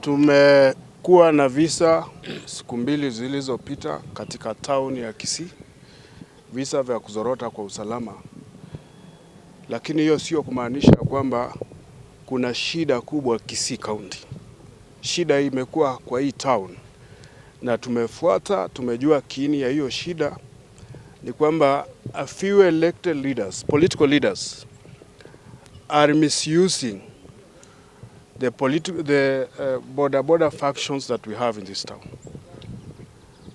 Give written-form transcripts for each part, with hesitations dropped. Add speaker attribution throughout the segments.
Speaker 1: Tumekuwa na visa siku mbili zilizopita katika town ya Kisii, visa vya kuzorota kwa usalama, lakini hiyo sio kumaanisha kwamba kuna shida kubwa Kisii County. Shida imekuwa kwa hii town, na tumefuata, tumejua kiini ya hiyo shida ni kwamba a few elected leaders, political leaders, are misusing the Boda factions that we have in this town.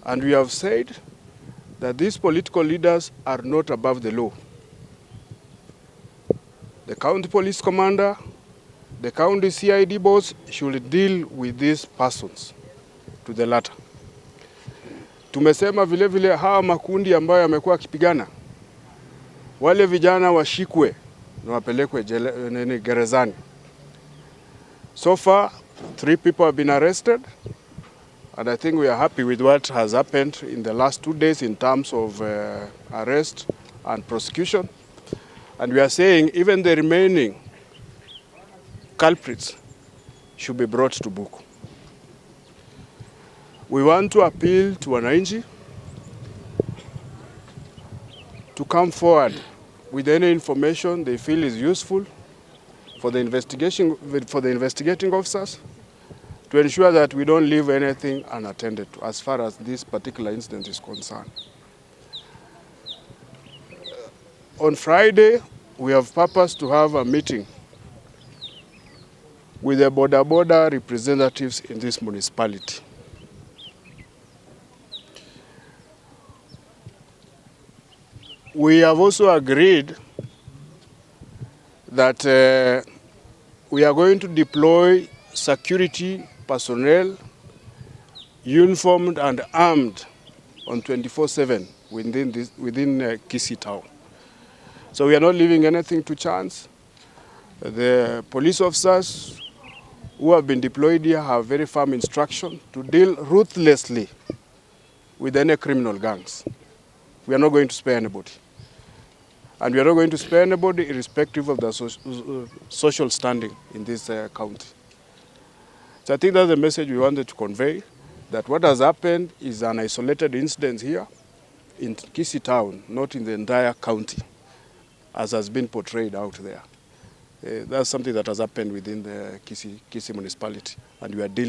Speaker 1: And we have said that these political leaders are not above the law. The county police commander, the county CID boss should deal with these persons to the latter. Tumesema vile vile hawa makundi ambayo yamekuwa yakipigana, wale vijana washikwe na wapelekwe gerezani. So far, 3 people have been arrested, and I think we are happy with what has happened in the last 2 days in terms of arrest and prosecution. And we are saying even the remaining culprits should be brought to book. We want to appeal to wananchi to come forward with any information they feel is useful for the investigating officers, to ensure that we don't leave anything unattended to as far as this particular incident is concerned. On Friday, we have purposed to have a meeting with the Boda representatives in this municipality. We have also agreed that we are going to deploy security personnel, uniformed and armed on 24/7 within Kisii town. So we are not leaving anything to chance. The police officers who have been deployed here have very firm instruction to deal ruthlessly with any criminal gangs. We are not going to spare anybody. And we are not going to spare anybody irrespective of the social standing in this county. So I think that's the message we wanted to convey, that what has happened is an isolated incident here in Kisii town, not in the entire county, as has been portrayed out there. That's something that has happened within the Kisii municipality, and we are dealing